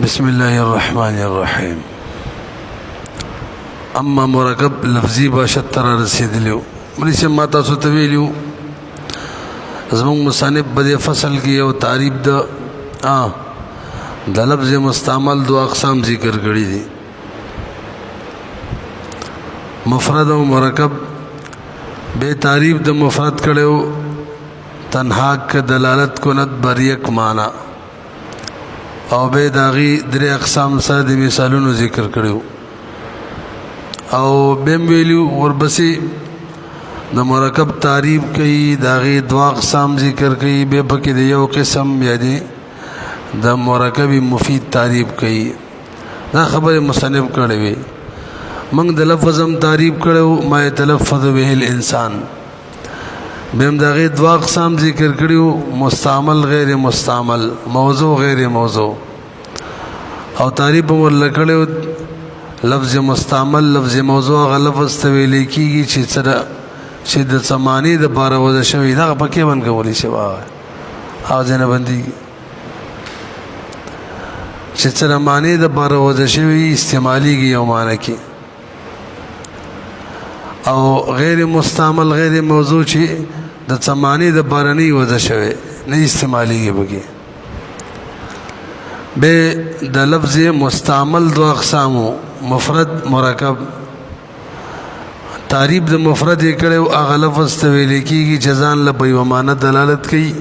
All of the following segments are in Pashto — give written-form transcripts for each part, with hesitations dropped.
بسم الله الرحمن الرحیم. اما مرکب لفظی باشد تر رسیدلیو مریشه ما تاسو ته ویلیو زمون مصنف بده فصل کې یو تعریف د لفظ مستعمل دو اقسام ذکر کړی دي، مفرد او مرکب. بے تعریف د مفرد کړو تنها ک دلالت کند بر یک معنی او بے داغي درې اقسام سره د مثالونو ذکر کړو او بیم ویلو وربسي د مرکب تعریف کوي، داغي دوا اقسام ذکر کوي، به پکې د یو قسم یعنی د مرکب مفید تعریف کوي. دا خبره مصنف کړی وي. موږ د لفظم تعریف کړو ما يتلفظ به الانسان، بهم داغي دوا اقسام ذکر کړیو، مستعمل غیر مستعمل، موضوع غیر موضوع. او تعریف ورل کړیو لفظ مستعمل لفظ موضوع غ لفظ ته ویل کیږي چې سره چې د سمانی د بار وځ شوی دا پکې ون کولی شي او ځنه باندې چې سره معنی د بار وځ شوی استعماليږي یو معنی کې، او غیر مستعمل غیر موضوع چې د سمانی د بار نه وځ شوی نه استعماليږي بګي. به د لفظ مستعمل دو اقسامو مفرد مرکب. تعریف د مفرد کړو هغه لفظ ته ویل کیږي چې ځان له په معنی دلالت کوي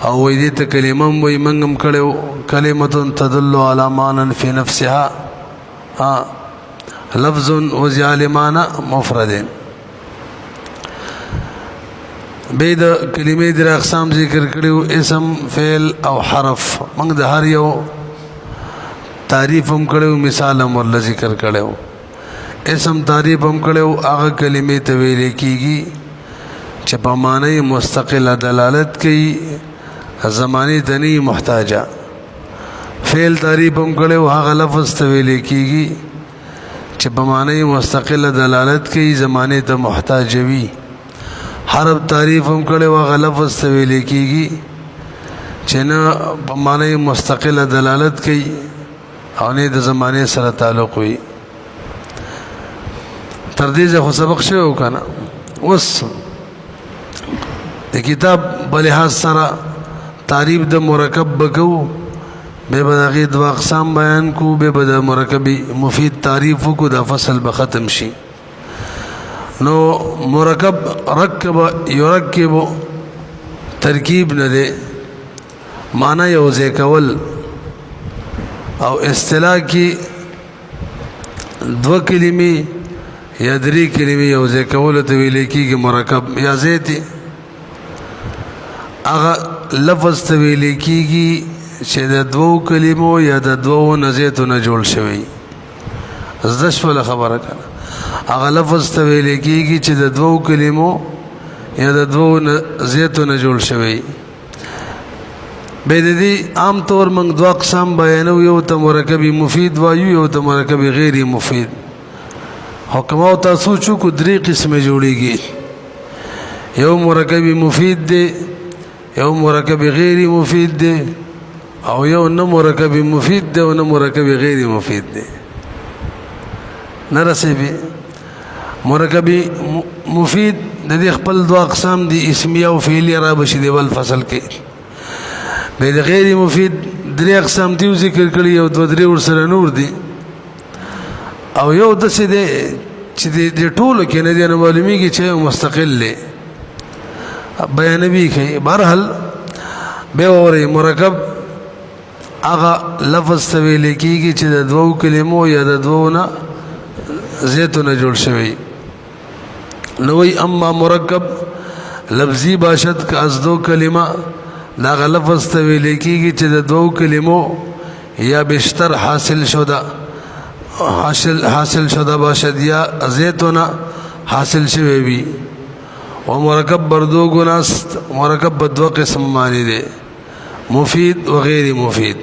او وې دې ته کلمه وې منګم کړو کلمه تدل علی معنی فی نفسها لفظ وجعل معنی مفرد. به د کلمې د اقسام ذکر کړو اسم فعل او حرف. موږ د هر یو تعریف هم کړو مثال هم ول ذکر کړو. اسم تعریف هم کړو هغه کلمې ته ویل کیږي چې په معنی مستقله دلالت کوي، زمانی ته نه محتاجه. فعل تعریف هم کړو هغه لفظ ته ویل کیږي چې په معنی مستقله دلالت کوي، زمانی ته محتاج وي. حرف تعریف هم کړو هغه لفظ ته ویل کیږي چې نه په معنی مستقله دلالت کوي او نه د زمانه سره تعلق وي. تر دې خو سبق شوی کنه. اوس د کتاب بلحاظ سره تعریف د مرکب بکو، به بدغه دوا اقسام بیان کو، به بد مرکب مفید تعریف کو، د فصل به ختم شي. نو مرکب رکب یرکب ترکیب نه ده، معنی یو ځای کول او اصطلاح کی دو کلمې یا درې کلمې یو ځای کول ته ویل کېږي مرکب یا زیتی. هغه لفظ ته ویل کېږي چې د دوو کلمو یا د دوو نه زیتو نه جوړ شوی. زده شوله خبره کنه. هغه لفظ ته ویل کېږي چې د دوو کلمو یا د دوو نه زیتو نه جوړ شوی. به دې عام طور موږ دوه اقسام بیانو، یو ته مرکب مفید وایو، یو ته مرکب غیر مفید. حکم او تاسو چې کو درې قسمه جوړیږي، یو مرکب مفید دی، یو مرکب غیر مفید دی، او یو نه مرکب مفید دی او نه مرکب غیر مفید دی. نرسبي مرکب مفید د دې خپل دوه اقسام دي، اسمیه او فعلیه را بشي دی ول فصل کې. به د غیر مفید درې اقسام دي ذکر کړی او دوه درې ور سره نور دي، او یو د څه دی چې د ټولو کې نه دی معلومیږي چې مستقل دی بیانوي کوي. بهرحال به اوري مرکب هغه لفظ ته ویل کېږي چې د دوو کلمو یا د دوو نه زیتو نه جوړ شوی. نو وی اما مرکب لفظی باشد که از دو کلمه، دا لفظ ته ویل کېږي چې د دوو کلمو یا بیشتر حاصل شده باشد یا زیتونه حاصل شوی وي. و مرکب بر دو گناست، مرکب بدو قسم معنی دی، مفید و غیر مفید.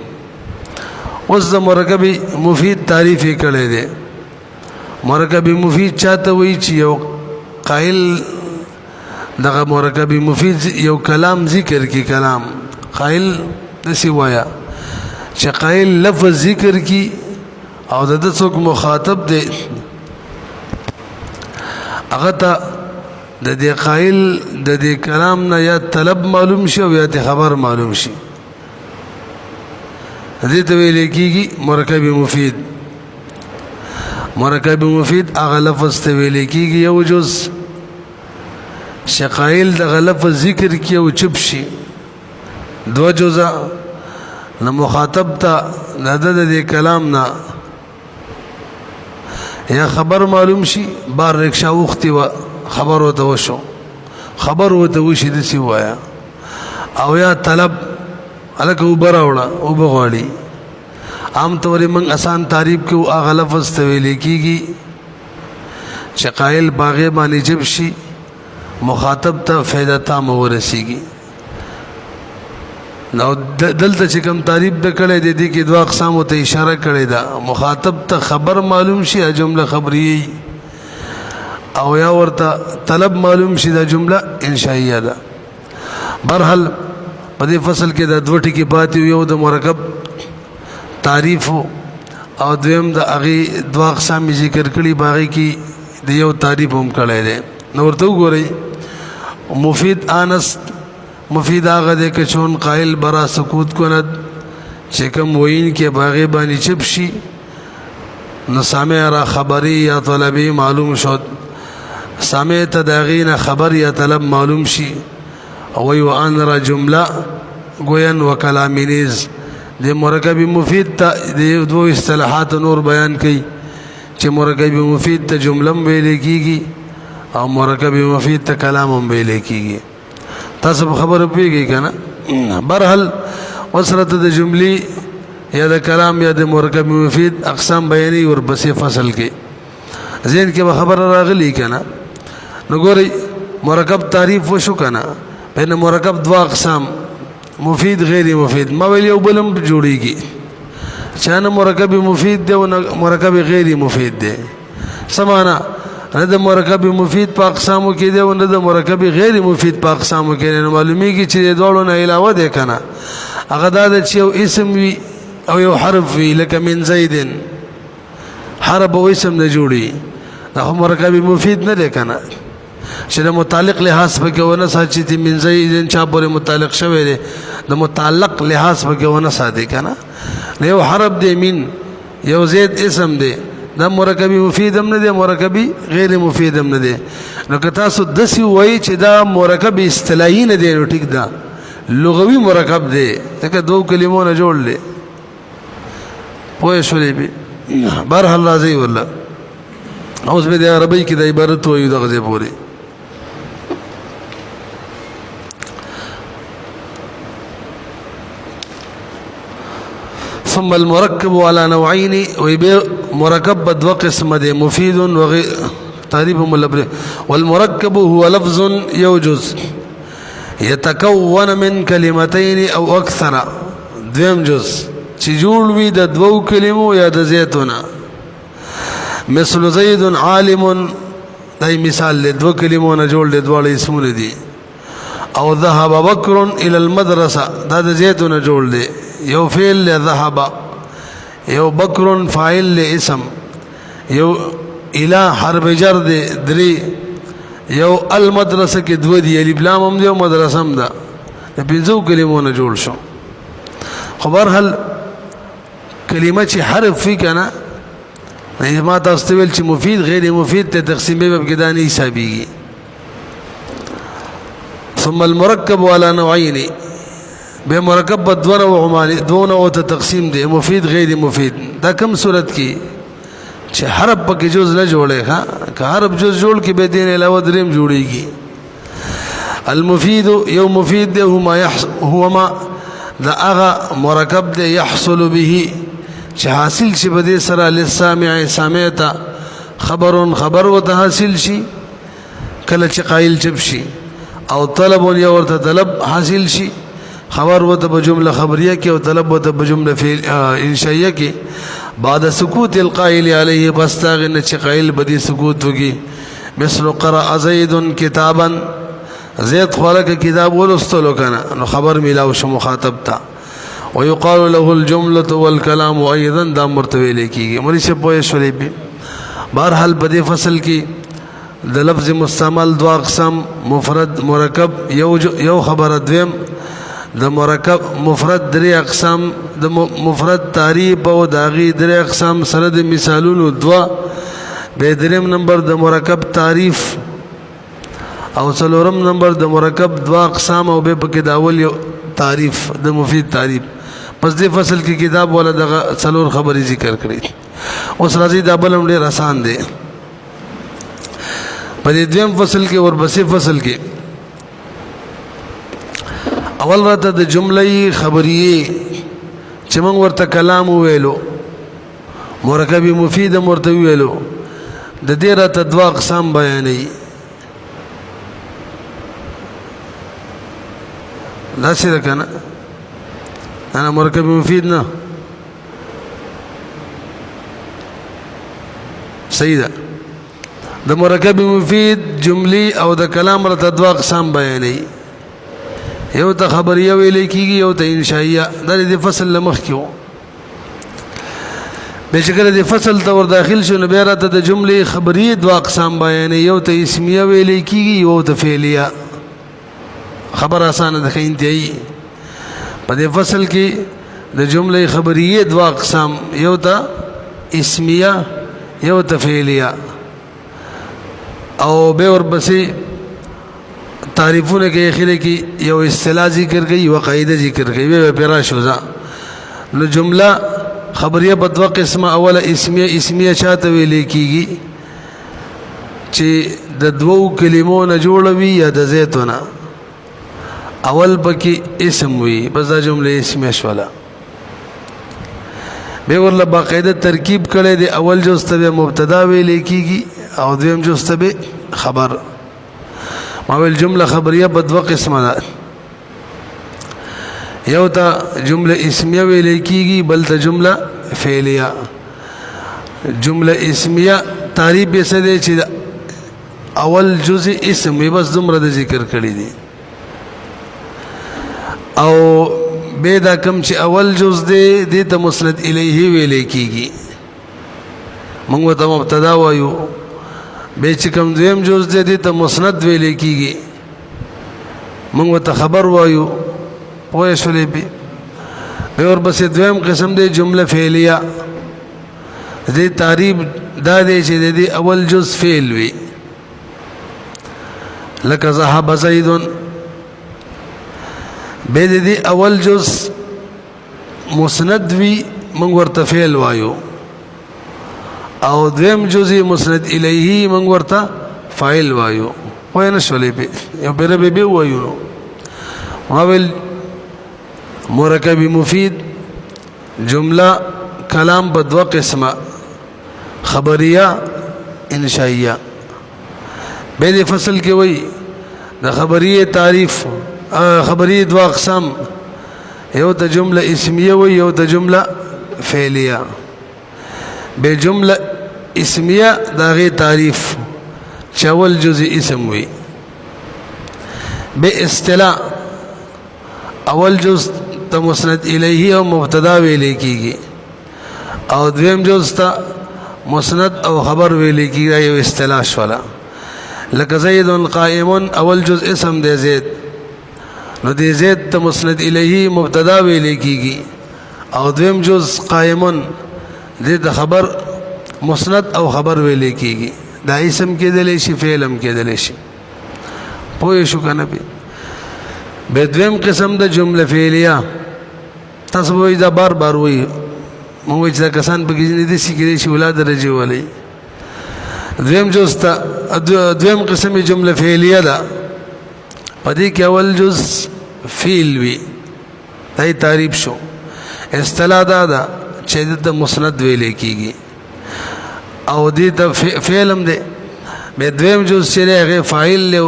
اوس د مرکب مفید تعریف کړی دی. مرکب مفید چاته وایي چې یو قائل دغه مرکب مفید یو کلام ذکر کی، کلام قائل دسی وایا چې قائل لفظ ذکر کی او د څوک مخاطب دی هغه ته د دې قائل د دې کلام نه یا طلب معلوم شي او یا خبر معلوم شي دې ته ویل کېږي مرکب مفید. مرکب مفید هغه لفظ ته ویل کېږي یو جز چې قائل دغه لفظ ذکر کی او چپ شي، دو جزء نو مخاطب ته د دې کلام نه یا خبر معلوم شي. بار رکشا وختي و خبر وته وشو، خبر وته وشي دسی وایا، او یا طلب الک وبراوړه او بغواړي. عام طور من آسان تعریف کې هغه لفظ ته ویل کېږي چې قائل باغې باندې جب شي مخاطب ته فائدہ تام ورسیږي. نو دلته چې کوم تعریف د کړه د دې کې دوه اقسام ته اشاره کړې ده. مخاطب ته خبر معلوم شي جمله خبریه، او یا ورته طلب معلوم شي دا جمله انشائیه ده. برحال په دې فصل کې د دوه ټکي پاتې یو د مرکب تعریف او دویم د هغه دوه اقسام ذکر کړي، باقي کې د یو تعریف هم کړی دی. نو ورته وګورئ مفید انس مفید هغه د کچون قائل برا سکوت کند چې کوم وین کې باغې باندې چپ شي نو سامع را خبری یا طلبی معلوم شد، سامع ته داغین خبر یا طلب معلوم شي. او وی ان را جمله گوین و کلامی نیز. د مرکب مفید ته د دوه اصطلاحات نور بیان کړي چې مرکب مفید ته جمله ویل کېږي او مرکب مفید ته کلام هم ویل کېږي. تاسو خبر پیږي کنه. برحال وسرت د جملې یا د کلام یا د مرکب مفید اقسام بیانې ور بسې فصل کې ذهن کې خبر راغلی کنه. نو ګورئ مرکب تعریف وشو کنه. بین مرکب دوا اقسام مفید غیر مفید ما ویل یو بلم جوړیږي چانه مرکب مفید دی او مرکب غیر مفید دی. سمانا نه د مرکب مفید په اقسامو کې دی او نه د مرکب غیر مفید په اقسامو کې نه معلومیږي چې د دوړو نه علاوه دی کنه. هغه دا چې یو اسم وي او یو حرف وي لکه من زیدن، حرف او اسم نه جوړي دا مرکب مفید نه دی کنه. چې د متعلق لحاظ پکې ونه ساتي چې من زیدن چا پورې متعلق شوی دی د متعلق لحاظ پکې ونه ساتي کنه. یو حرف دی من، یو زید اسم دی، دا مرکبی مفید هم نه دی مرکبی غیر مفید هم نه دی. نو که تاسو دسی وایي چې دا مرکب اصطلاحي نه دی نو ټیک ده، لغوي مرکب دی لکه دوه کلمو نه جوړ دی. پوه شولې به برحال راځي والله اوس به د عربی کې د عبارت وایو دغه ځای پورې. ثم المركب على نوعين، مركب بدو قسم ده مفيد وغير تعريف ملبر. والمركب هو لفظ يوجز يتكون من كلمتين او اكثر. دویم جز چې جوړ وي د دوو کلمو یا د زیاتونه. مثل زید عالم دای مثال له دوه کلمو نه جوړ دي دواړه اسمونه دي. او ذهب بکر الى المدرسه دا د زیاتونه جوړ دي. یو فعل له ذهب، یو بکر فاعل له اسم، یو الى حرف جر دي دري، یو المدرسه کې دوه دي الف لام هم دي او مدرسه هم ده. د پنځو کلمو نه جوړ شو. خبر هل کلمه چې حرف فی کنه ما تاسو ته ویل چې مفید غیر مفید ته تقسیم به کې دانی حسابيږي. ثم المركب على نوعين، به مرکب بدونه او عماني دونه او ته تقسیم دي مفید غیر مفید. دا کوم صورت کې چې حرف پکې جز نه جوړي ها که حرف جز جوړ کې به دین علاوه دریم جوړيږي. المفید یو مفید ده هو ما دا هغه مرکب ده يحصل به چې حاصل شي به دې سره للسامع سامعتا خبر وته حاصل شي کله چې قائل چپ شي، او طلب یو ورته طلب حاصل شي. خبر وته په جمله خبریه کې او طلب وته په جمله فعل انشائیه کې بعد سکوت القائل علیه بستاغن چې قائل بدی سکوت وکي. مثل قرأ زید کتابا، زید خلق کتاب ولستلو کنه نو خبر ملاو شو مخاطب تا. ويقال له الجملة والكلام أيضا دا مرتوی لیکيږي مری سے پوهه شولې به بهرحال په دې فصل کې د لفظ مستعمل دو اقسام مفرد مرکب یو خبره دویم د مرکب مفرد درې اقسام د مفرد تعریف او داغي درې اقسام سره د مثالونو دوا به دریم نمبر د مرکب تعریف او څلورم نمبر د مرکب دوا اقسام او به پکې داول یو تعریف د مفید تعریف پس دې فصل کې کتاب ولا د څلور خبرې ذکر کړې اوس راځي دا بل هم ډېر آسان دی په دې دویم فصل کې ورپسې فصل کې اول راته د جملې خبریه چې موږ ورته کلام ویلو مرکب مفید مرته ویلو د دې راته دوا اقسام بیانې دا څه کنه انا مرکب مفید نه صحیح ده د مرکب مفید جملې او د کلام راته دوا اقسام بیانې یو ته خبریه ویل کیږي یو ته انشائیه دا د فصل لمخ کیو به چې کله د فصل ته ور داخل شو نو بیا راته د جملې خبریه دوا اقسام بیانې یو ته اسمیه ویل کیږي یو ته فعلیه خبر آسان ده انتهایی په دې فصل کې د جملې خبریه دوا اقسام یو ته اسمیه یو ته فعلیه او به ورپسې تعریفونه کې اخره کې یو اصطلاح ذکر کړي یو قاعده ذکر کړي به پیرا شوزا نو جمله خبریه په دوه قسمه اوله اسمیه چاته ویل کیږي چې د دوو کلمو نه جوړوي یا د زیتونه اول پکې اسم وي بس دا جمله اسمیه شوله به ورله باقاعده ترکیب کړي د اول جز ته مبتدا ویل کیږي او دویم جز ته خبر ماویل جمله خبریه په دوه قسمه ده یو ته جمله اسمیه ویل کیږي بل ته جمله فعلیه جمله اسمیه تعریف یې څه دی چې اول جزء اسم وي بس دومره د ذکر کړی دی او به دا کم چې اول جز دی د ته مسند الیه ویل کیږي موږ ته مبتدا وایو به چې کوم دویم جز دی ته مسند ویل کیږي موږ ته خبر وایو پوه شولې به اور بس دویم قسم دی جمله فعلیه دې تعریف دا دی چې د اول جز فعل وي لکه ذهب زید به د اول جز مسند وي موږ ورته فعل وایو او دویم جزء مسند الیه موږ ورته فاعل وایو وای نه شولې به یو به وایو ماول مرکب مفید جمله کلام په دوه قسمه خبریه انشائیه به د فصل کې وای د خبریه تعریف خبریه دوه اقسام یو ته جمله اسمیه وای یو ته جمله فعلیه به جمله اسمیه داغه تعریف چاول جزء اسم وي به اصطلاح اول جز ته مسند الیه او مبتدا ویل کیږي او دویم جز ته مسند او خبر ویل کیږي یو اصطلاح شولا لکه زید قائم اول جز اسم دی زید نو دی زید ته مسند الیه مبتدا ویل کیږي او دویم جز قائم دې د خبر مسند او خبر ویل کیږي دا اسم کېدلی شي فعل هم کېدلی شي پوه شو کنه به دویم قسم د جمله فعلیه تاسو به دا بار بار وایي موږ چې کسان په کې دې سې کېدلی شي ولادت درجه ولې دویم جز ته دویم قسم جمله فعلیه ده په دې کې اول جز فعل وي دا تعریف شو اصطلاح دا چې د مسند ویل کیږي او دې ته فعل هم دی به دویم جز چې هغه فاعل له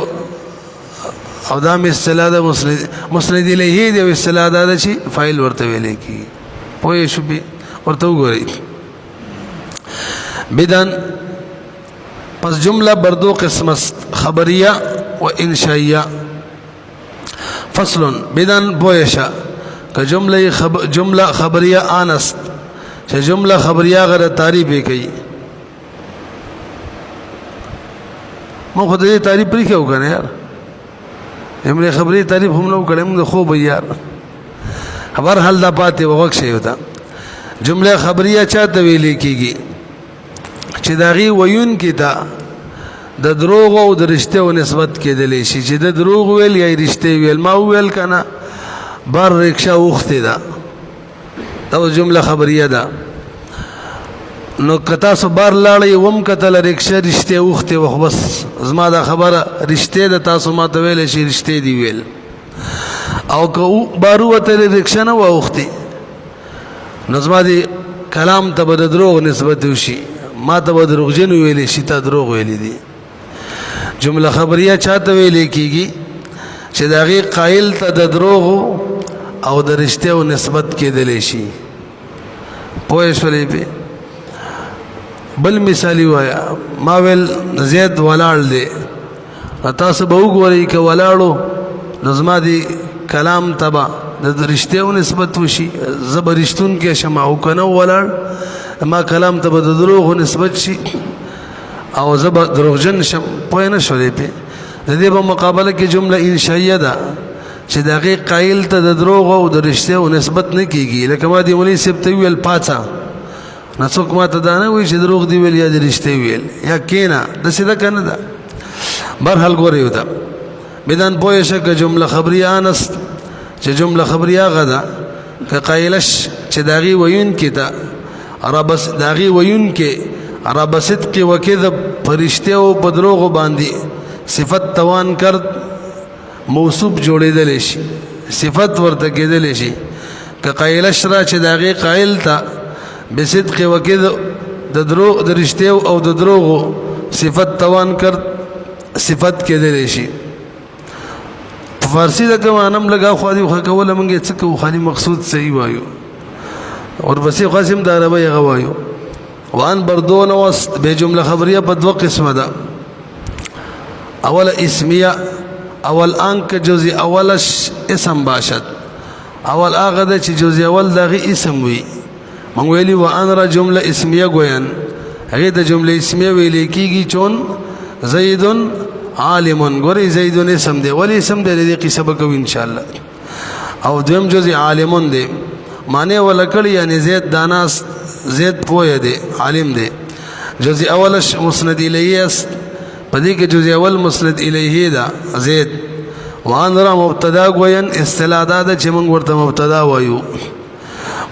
او دا اصطلاح د مسند الیه دی اصطلاح دا چې فاعل ورته ویل کیږي پوه شو به ورته وګورئ بدن پس جمله بر دو قسم است خبریه و انشائیه فصل بدن بویشا که جمله خبریه آنست چې جمله خبریه غره تعریف کوي مو خو دې تعریف پرې کېو کنه یار جمله خبریه تعریف هم نو کړم نو خو به یار خبر حل دا پاتې وغوښ شي وتا جمله خبریه چاته ویل کېږي چې داغي ویون کې تا د دروغ او د رښتیاو نسبت کېدلی شي چې د دروغ ویل یا رښتیا ویل ما ویل کنه بار رکشا وخته دا دا جمله خبریه ده نو کتا سو بار لاړې وم کتل رکشا رښتیا وخته وخ بس زما دا خبره رښتیا ده تاسو ما ته ویل شي رښتیا دی ویل او که بارو وته رکشا نه وخته نو زما دی کلام ته د دروغ نسبت وشي ما ته به دروغجن ویلې شي ته دروغ ویلې دي جمله خبریه چاته ویلې کېږي چې د هغې قایل ته د دروغو او د رښتیاو نسبت کېدلی شي پوه شولې پې بل مثالي وایا ما ویل زید ولاړ دی تاسو به وګورئ که ولاړو نو زما د کلام ته به د رښتیاو نسبت وشي زه به رښتونکی شم او که نه ولاړ ما کلام ته به د دروغو نسبت شي او زه به دروغجن شم پوه نه شولې پې د دې په مقابله کې جمله انشائیه ده چې د هغې قایل ته د دروغو او د رښتیاو نسبت نه کېږي لکه ما دې مولوي صاحب ته وویل پاڅه نه څوک ما ته دا نه وایي چې دروغ دي ویل یا د رښتیا ویل یا کښېنه داسې ده که نه ده برحال ګورئ ورته بدان پوه شه که جمله خبریه آنست چې جمله خبریه هغه ده که قایلش چې د هغې ویونکي ته د هغې ویونکي رب صدق و کذب فرشته او په دروغو باندې صفت توان کرد موصوف جوړېدلی شي صفت ورته کېدلی شي که قایلش را چې د هغې قایل ته بصدق و کذب د رښتیو او د دروغو صفت توان کرد صفت کېدلی شي په فارسي د کمانم لګا خو دې خو کوله مونږ یې څه کوو خالي مقصود صحیح وایو ورپسې قاسم د عربۍ هغه وایو وان بردون وسط به جمله خبریه په دوه قسمه ده اول اسمیه اول انک جزئی اولش اسم باشد اول هغه ده چې جزئی اول دغه اسم وي مونږ ویلي وان را جمله اسمیه ګوین هغه د جمله اسمیه ویل کېږي چون زیدن عالم ګورې زیدن اسم دی ولی اسم دی دې قصه به کوو ان شاء الله او دویم جزئی عالم دی معنی ولکړي یعنی زید داناست زید پوه دی عالم دی جزئی اولش مسند الیه است پدې کې جزئی اول مسند الیه دا زید وان را مبتدا ګوین اصطلاح دا چې موږ ورته مبتدا وایو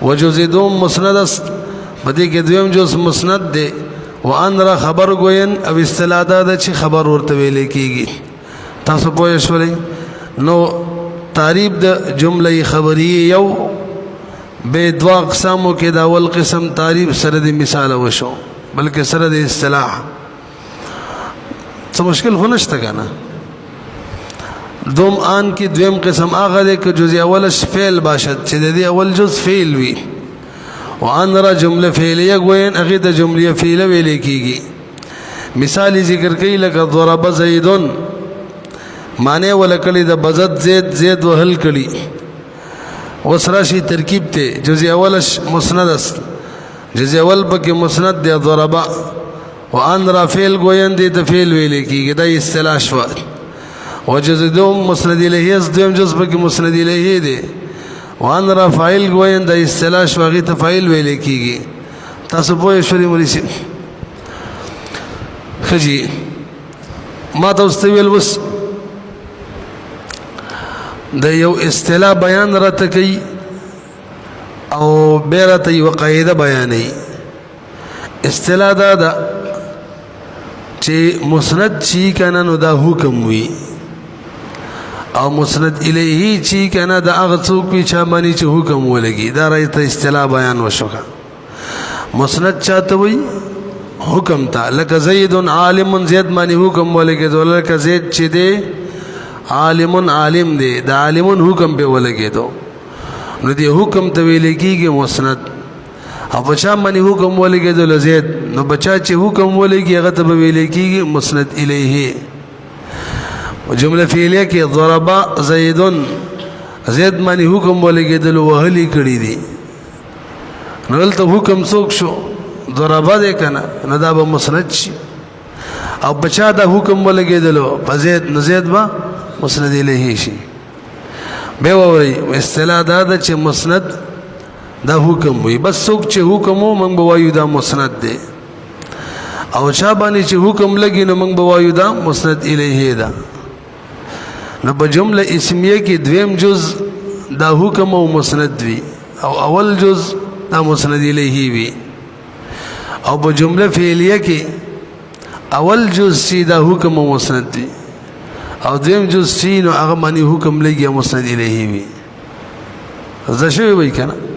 وجزئی دوم مسند است پدې کې دویم جز مسند دی وان را خبر ګوین او اصطلاح دا چې خبر ورته ویل کېږي تاسو پوه شولئ نو تعریف د جمله خبریه یو به دوا اقسامو کې دا اول قسم تعریف سره د مثال وشو بلکې سره د اصطلاح څه مشکل خو نشته کنه دوم آن کې دویم قسم هغه دی که جزء اولش فعل باشد چې د دې اول جز فعل وي وان را جمله فعلیه ګوین هغه د جمله فعلیه ویل کېږي مثال ذکر کوي لکه ضرب زیدون معنی ولکړي د بزد زید وهل کړي وسراشی ترکیب ته جزء اولش مسند است جزء اول پکې مسند دی ضربا وان را فعل ګوین دی ته فعل ویل کېږي دا اصطلاح شو وجزء دوم مسند الیه دویم جز پکې مسند الیه دی وان را فاعل ګوین دا اصطلاح شو هغه ته فاعل ویل کېږي تاسو پوه شئ مولوی خجی ما تاسو ویل وس د یو اصطلاح بیان راته کوي او بیرته یو قاعده بیانوي اصطلاح دا ده چې مسند چی کنه نو دا حکم وي او مسند الیه چی کنه دا هغه څوک وي چې باندې چې حکم ولګي دا راته اصطلاح بیان وشوه مسند چاته وي حکم ته لکه زید عالم زید باندې حکم ولګي لکه زید چې دی عالم عالم دی دا عالمون حکم به ولګېدو نو دی حکم ته ویل کېږي مسند او بچا باندې حکم ولګېدو لزید نو بچا چې حکم ولګي هغه ته به ویل کېږي مسند الیه جمله فعلیه کې ضرب زید زید باندې حکم ولګېدل وهلي کړي دي نو دلته حکم څوک شو ضربه دی که نه نو دا به مسند شي او په چا دا حکم ولګېدلو په زید نو زید به مسند الیه شي بیا واورئ اصطلاح دا ده چې مسند دا حکم وي بس څوک چې حکم و موږ به وایو دا مسند دی او چا باندې چې حکم لګي نو موږ به وایو دا مسند الیه ده نو په جمله اسمیه کې دویم جز دا حکم او مسند وي او اول جز دا مسند الیه وي او په جمله فعلیه کې اول جز چې دا حکم او مسند وي او دویم جز چې نو هغه باندې حکم لګي مسند الیه وي زه شوی وای کنه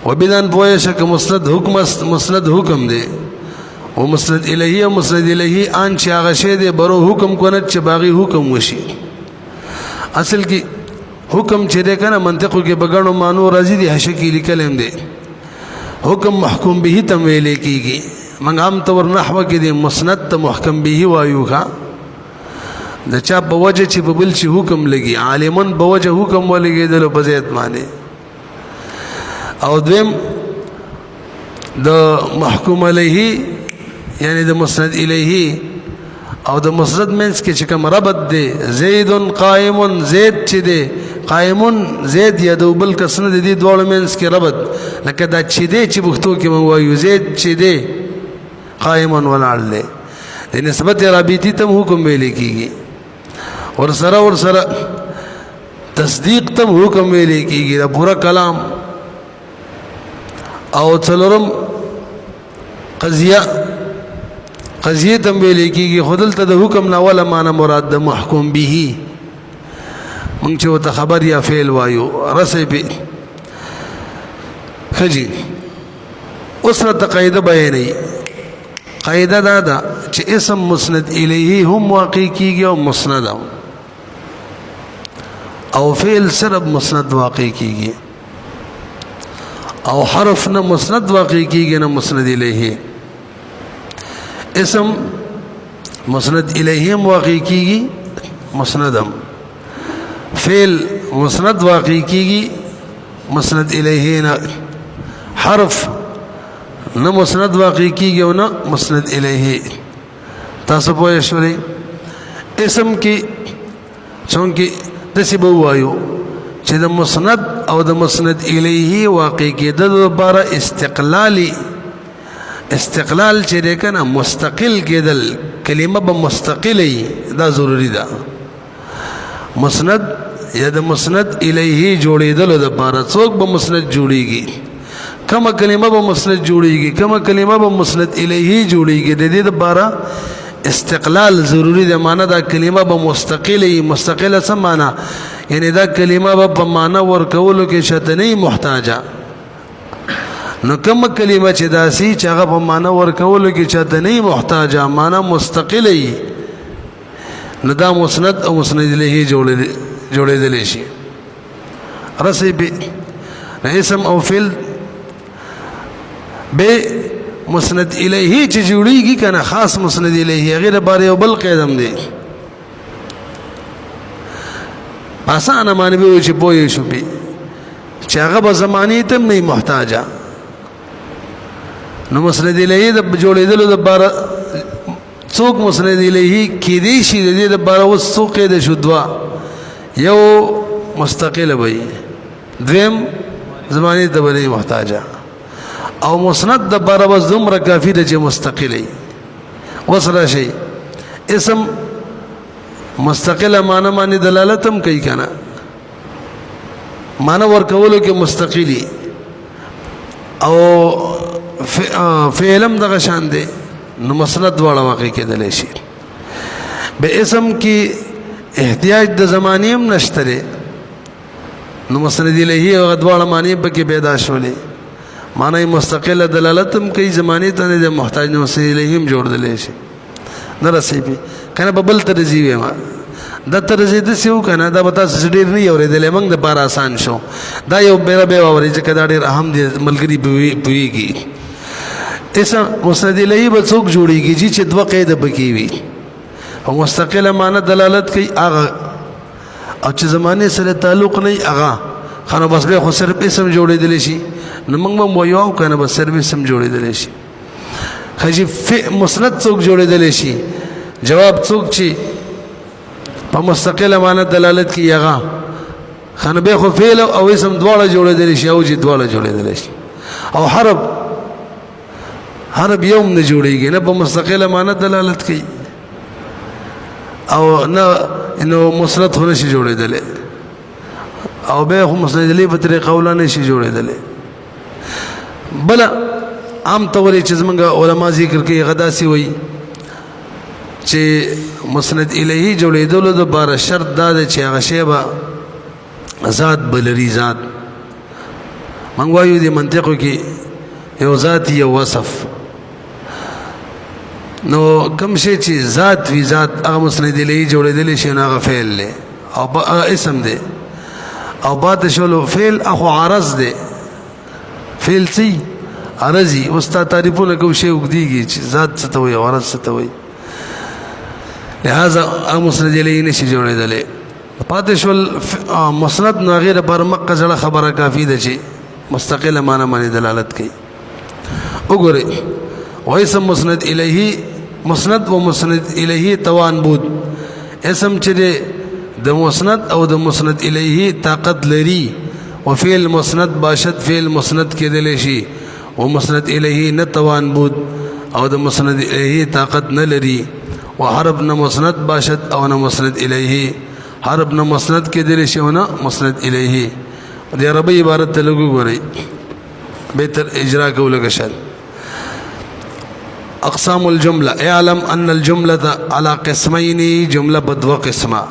وبدان پوهه شک مسند حکم دی و مسند الیه او مسند الیه ان چې هغه شی دی برو حکم کنه چې باغی حکم وشي اصل کې حکم چې دی کنه منطقو کې بغړو مانو راځي دی حشکی لیکلم دی حکم محکوم به تم ویل کیږي موږ عام طور نحوه کې دی مسند ته محکم به وایو ښا د چا په وجه چې په بل شي حکم لګي عالمون په وجه حکم ولګېدل په زید باندې او دویم د محکوم علیه یعنی د مسند الیه او د مسند منس کې چې کوم ربط دی زید قائم زید چې دی قائم زید یا د بل کس نه دی دوه منس کې ربط لکه دا چې دی چې پښتو کې موږ وایو زید چې دی قائم ولاړ دی د نسبت رابطی تم حکم ویل کیږي ور سره تصدیق تم حکم ویل کیږي دا پورا کلام او څلورم قضیه تم ویل کیږي خودلته د حکم نه ولا معنی مراد د محکوم به مونږ چې وته خبر یا فعل وایو رسې به خجی اوس را قاعده بیانې قاعده دا ده چې اسم مسند الیه هم واقع کیږي او مسند او فعل صرف مسند واقع کیږي او حرف نه مسند واقع کیږي نه مسند الیه اسم مسند الیه واقع کیږي مسندم فعل مسند واقع کیږي مسند الیه نه حرف نه مسند واقع کیږي او نه مسند الیه تاسو پوه شئ اسم کې څنګه دسی به وایو چې د مسند او د مسند الیه واقع کېدل لپاره استقلال چې دی کنه مستقل کېدل کلمه به مستقلې دا ضروری ده مسند یا د مسند الیه جوړېدل لپاره څوک به مسند جوړیږي کما کلمه به مسند جوړیږي کما کلمه به مسند الیه جوړیږي د دې لپاره استقلال ضروری ده معنا دا کلمه به مستقله څه معنا یعنی دا کلمه به په معنا ورکولو کې شته نه محتاجه نو کوم کلمه چې داسي چې هغه په معنا ورکولو کې شته نه محتاجه معنا مستقله نو دا مسند او مسند الیه جوړېدل شي رسې به اسم او فعل به مسند الیه چې جوړیږي کنه خاص مسند الیه غیر بار یو بل قیدم دی آسان معنی به چې پوي شو به چې هغه په زمانه ته نه محتاجه نو مسند الیه د جوړېدل د بار څوک مسند الیه کې دی شي د دې د بار وسو قید شو دوا یو مستقله وي دویم زمانه ته نه محتاجه او مسند د بار وس دومره کافی ده چې مستقلی وسره شي اسم مستقله معنی دلالتم کوي کنه معنی ورکولو کې مستقلی او فعلم دغه شان دی نو مسند واړه واقع کېدل شي به اسم کې احتیاج د زمانه هم نشته نو مسند الیه او غدواړه معنی په کې پیدا شولې معنی مستقله دلالتم کوي زمانه ته د محتاج نو مسند الیه هم جوړدل شي نه رسېږي کنه ببل ترځي ما دا ترځي د سیو کنه دا بتا ډېر نه اورېدل موږ د بار آسان شو دا یو بیره به اوري چې کدا ډېر اهم دي ملګری بويږي اسم مسند الیه به څوک جوړیږي چې دوه قید بکی وي او مستقله معنی دلالت کوي او چې زمانه سره تعلق نه هغه خانه بس به خو صرف اسم جوړېدل شي نو موږ به وایو کنه بس صرف اسم جوړېدل شي خجی مسند څوک جوړېدل شي جواب څوک چې په مستقله معنی دلالت کوي هغه خانه به خو فعل او اسم دواړه جوړېدل شي او چې دواړه جوړېدل شي او حرف یوم نه جوړیږي نه په مستقله معنی دلالت کوي او نه انه مسند هونه شي جوړېدل او به هم مسند لی په طریقه ولانه شي جوړېدل بل عام طور چې زمونږ علما ذکر کوي غدا سی وي چې مسند الیه جوړېدل د بار شرط دا چې هغه شی به ذات بلری ذات موږ وایو د منطقو کې یو ذات یو وصف نو کوم شی چې ذات وی ذات هغه مسند الیه جوړېدل شي نو هغه فعل له او اسم دی او بعد شولو فعل اخو عرض دی فعل سی عرضی وستا تعریفونه کو شی وګدیږي چې ذات څه ته وي عرض څه ته وي لہذا هغه مسند الیه نشي جوړېدل پاتې شول مسند نو غیر پر مکه زړه خبره کافی ده چې مستقله معنی دلالت کوي وګورئ واسم مسند الیه مسند و مسند الیه توان بود اسم چې د مسند او د مسند الیه طاقت لري او فعل مسند باشد فعل مسند کېدل شي او مسند الیه نه توان بود او د مسند الیه طاقت نه لري او حرف نه مسند باشد او نه مسند الیه حرف نه مسند کېدل شي او نه مسند الیه د عربی عبارت ته لګو غوري بهتر اجرا کول غشل اقسام الجمله اعلم ان الجمله على قسمين جمله بدو قسمه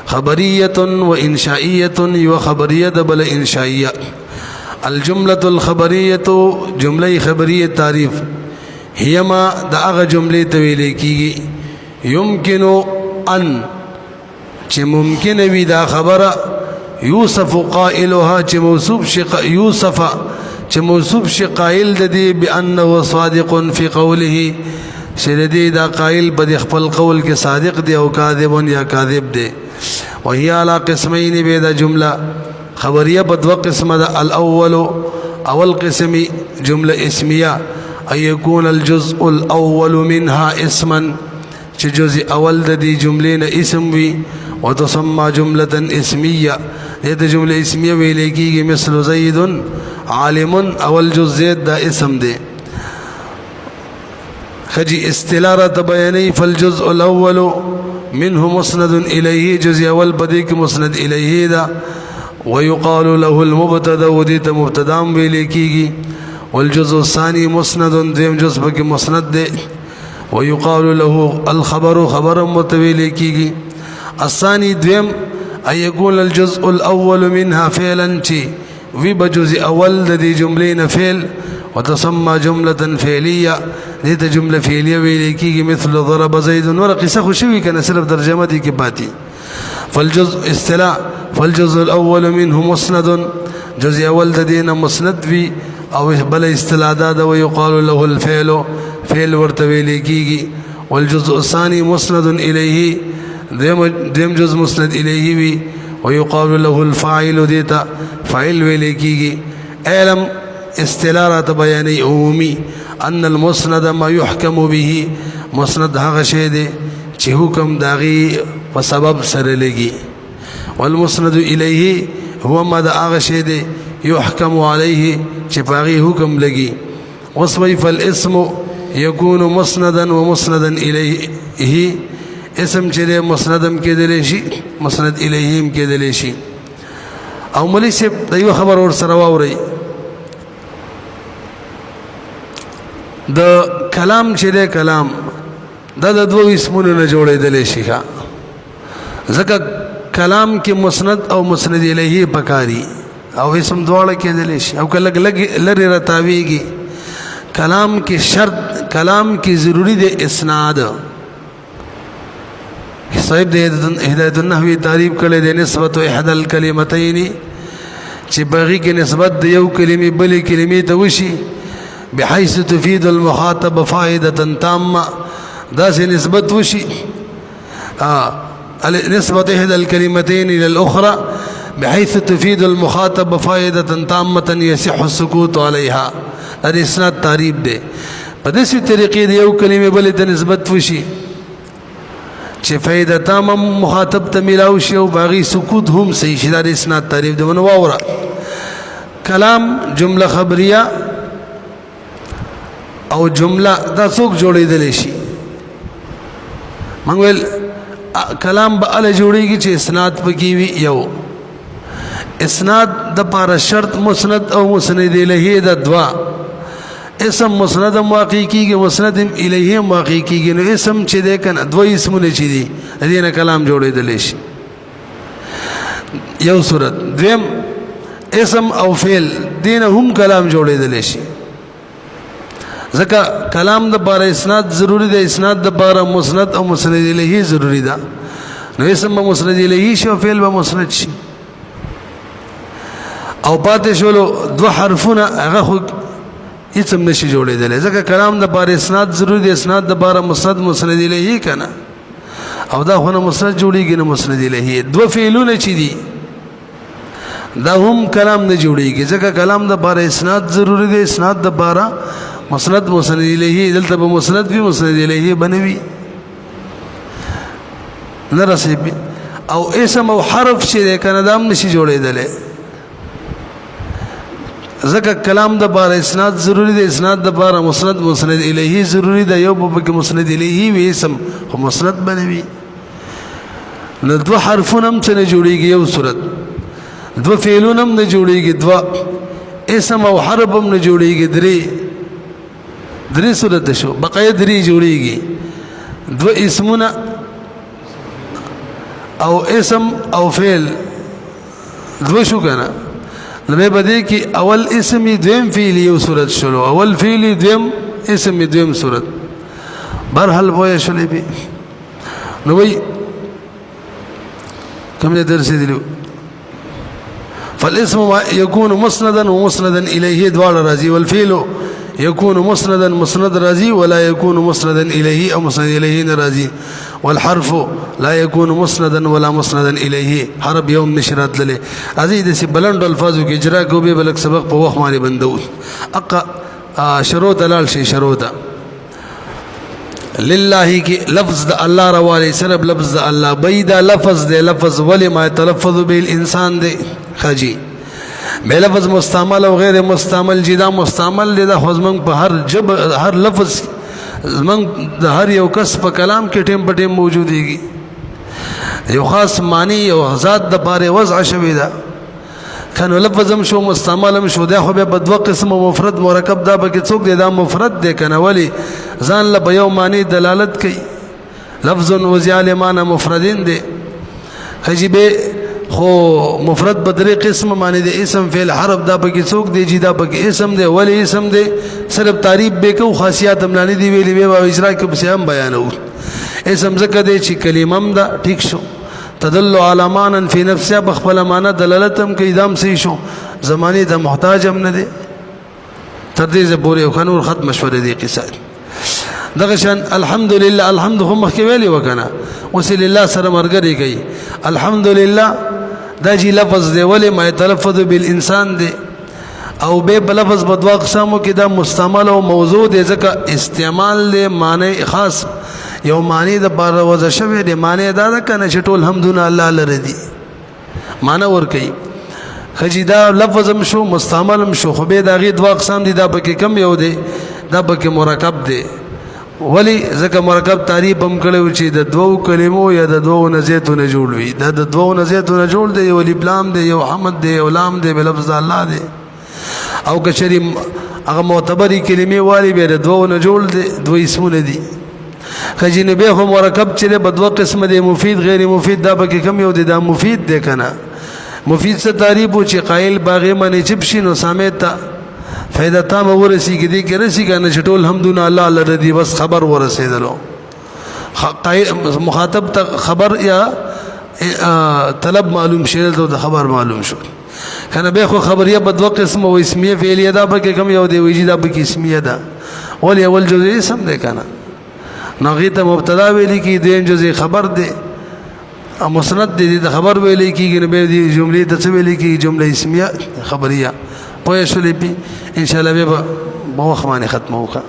خبريه وانشائيه وخبريه بل انشائيه الجمله الخبريه جمله خبريه تعریف هي ما دغه جمله تویل کیږي يمكن ان چې ممکن وي دا خبره یوسف قائلها چې موصوف شي یوسف چې موصوف شي قائل د دې بانه صادق فی قوله چې د دې دا قائل په خپل قول کې صادق دی او کاذب یا کاذب دی وهي على قسمين بيد جمله خبريه بدو قسمه الاول اول قسم جمله اسميه اي يكون الجزء الاول منها اسما چې جزء اول د دې جملې نه اسم وي وتسمى جمله اسميه دې جمله اسميه ویل کېږي مثل زید عالم اول جزء زید دا اسم دی خجي استلاره بیانې فالجزء الاول منه مسند الیه جزء اول بدیک مسند الیه دا ويقال له المبتدا ودیت مبتدا ویل کېږي والجزء الثاني مسند دیم جزء بک مسند دی ويقال له الخبر خبر متویل کېږي الثاني دویم أن يكون الجزء الأول منها فعلا شي وي بجزء أول دي جملين فعل وتسمى جملة فعلية دي جملة فعلية ويليكي مثل ضرب زيد ورقي سخو شوي كان صرف ترجمة دي كباتي فالجزء استلاء فالجزء الأول منه مسند جزء أول دينا مسند في أو بل استلاداد ويقال له الفعل فعل ورتويليكي والجزء الثاني مسند إليه دیم جز مسند الیه وی ويقال له الفاعل دیتا فاعل ویلکیږي علم استلارات بیانی عمومی ان المسند ما يحكم به مسند هغه شی دی چې حکم داغي په سبب سره لګي والمسند الیه هو ما هغه شی دی يحكم عليه چې پاغي حکم لګي وصفه فالاسم يكون مسندا ومسندا الیه اسم چې مسندم کېدلی شي مسند الیهم کېدلی شي او مولوی صاحب د یو خبر ور سره واوري د کلام چې کلام د دوه اسمونو نه جوړېدلی شي ځکه کلام کې مسند او مسند الیه پکاري او اسم دواړه کېدلی شي او کله لري راتاویږي کلام کې شرط کلام کې ضروری دی اسناد صاحب د هدایت النحوی تعریف کړي د نسبت احد الکلمتین چې باغی کې نسبت د یو کلمې بلې کلمې ته وشي بحيث تفيد المخاطب فائده تامه دا سه نسبت وشي نسبة إحدى الكلمتين إلى الأخرى بحيث تفيد المخاطب فائدة تامة يصح السكوت عليها. دا اسناد تعریف دے په داسې طریقې دی یو کلمې بلې ته نسبت وشي چې فائدہ تامه مخاطب ته ملاو شي او باغی سکوت هم صحیح شي. دا اسناد تعریف دی. ونه واوره کلام جمله خبریه او جمله دا څوک جوړېدلی شي؟ موږ ویل کلام به هله جوړېږي چې اسناد پکې وي. یو اسناد د پاره شرط مسند او مسند الیه د دوا. اسم مسند واقع کیږي، مسند الیه واقع کیږي. نو اسم چې ده کنه دوه اسمونه چې دي دینه کلام جوړېدلی شي. یو صورت. دویم اسم او فعل دینه هم کلام جوړېدلی شي. ځکه کلام د پاره اسناد ضروری ده، اسناد د پاره مسند او مسند الیه ضروری ده. نو اسم به مسند الیه شي او فعل به مسند شي. او پاتې شولو دو حرفونه هغه خو هیڅ هم نشي جوړېدلی ځکه کلام د پاره اسناد ضروري دی، اسناد د پاره مسند مسند الیه کنه او دا خو نه مسند جوړېږي نه مسند الیه. دو فعلونه چې دي دا هم کلام نه جوړېږي ځکه کلام د پاره اسناد ضروري دی، اسناد د پاره مسند مسند الیه. دلته به مسند وي مسند الیه بنوي نه رسېږي. او اسم او حرف چې دی کنه دا هم نشي جوړېدلی ځکه کلام د باره اسناد ضروری دی، اسناد د باره مسند مسند الیه ضروری دی. یو په کې مسند الیه وي اسم خو مسند بنوي. نو دو حرفونه هم څه نه جوړېږي یو صورت، دو فعلونه هم نه جوړېږي، دو اسم او حرف هم نه جوړېږي، درې صورت شو. بقیه درې جوړېږي، دو اسمونه او اسم او فعل دو شو کنه. لمه بده کې اول اسم دویم فعل یو صورت شلو، اول فعل دویم اسم دویم صورت. برحال وای شلې به نو وای کوم درس دی. فالاسم يكون مسندا ومسندا اليه دوال راضي، والفعل يكون مسندا مسند راضي ولا يكون مسندا اليه او مسند اليه راضي، والحرف لا يكون مسندا ولا مسندا اليه. حرف يوم نشرات لله راضي د بلند الفاظو کې اجرا کو به بلک سبق په وخت باندې بندو. اقا شروط لال شي شروط لله کی لفظ د الله روالي سره لفظ د الله بيدا لفظ د لفظ ولي ما تلفظ به الانسان د خجي به لفظ مستعمل او غیر مستعمل. جدا مستعمل د حزمن په هر لفظ من د هر یو کس په کلام کې ټیم په ټیم موجوديږي. یو خاص معنی او ذات د باره وضع شوی دا کنه لفظم شو مستعملم شو دا خو به بدو قسم مفرد مرکب دا به کې څوک دی دا مفرد دی کنه ولی ځان له یو معنی دلالت کوي. لفظ وزیال معنی مفردین دی خجیبه خو مفرد بدري قسم معنی دی اسم فعل حرف دا به کې څوک دی جدا به کې اسم دی ولی اسم دی صرف تعریف به کو خاصیات ملانی دی ویلی به اجرا کې بس هم بیانو. اسم زکه دی چې کلمم دا ټیک شو تدل على معنى في نفسها بخبل معنی دلالتم کې ادم سي شو زمانه ته محتاج هم نه دي تر دې پورې قانون ختم مشوره دي قصه دغه شان الحمدلله. الحمد هم مخکې ویلي وکنه وصل الله سره مرګري کوي. الحمدلله دا جی لفظ دی ولی ما تلفظ بالانسان دی او به بلفظ بدوا اقسامو کې دا مستعمل او موضوع دی ځکه استعمال دی معنی خاص یو معنی د بار وځ شوی دی معنی دا کنه چې ټول حمدونه الله لره دی معنی ور کوي. خجیدا لفظم شو مستعملم شو خو به دا غي دوا اقسام دي دا پکې کم یو دی دا پکې مرکب دی ولی ځکه مرکب تعریف هم کړو چې د دوو کلمو یا د دوو نزیتونه جوړ وي. دا د دوو نزیتونه جوړ دی یو لام دی یو حمد دی یو لام دی بلفظ الله دی او کشری هغه معتبري کلمې والی به د دوو نه جوړ دی دوه اسمونه دي. خجینه به هم مرکب چې په دوه قسم دی مفید غیر مفید دا پکې کم یو دی دا مفید دی کنه. مفید څه تعریف او چې قائل باغې منی چپ شینو سمیت تا فائدہ تام ورسی کې دي کې رسی کنه چې ټول حمدونه الله لردي بس خبر ورسېدلو مخاطب ته خبر یا طلب معلوم شیل ته خبر معلوم شو کنه به خو خبریه په دوه قسم او اسمیه فعلیه دا پکې کم یو دی ویجی دا پکې اسمیه ده ول اول جزء اسم ده کنه نغیته مبتدا ویلی کی دین جزء خبر ده او مسند دي د خبر ویلې کیږي نو به دي جملې ته څه ویلې کیږي جمله اسمیه خبریه پوه شولې پی ان شاء الله به وخت باندې ختمه وکړه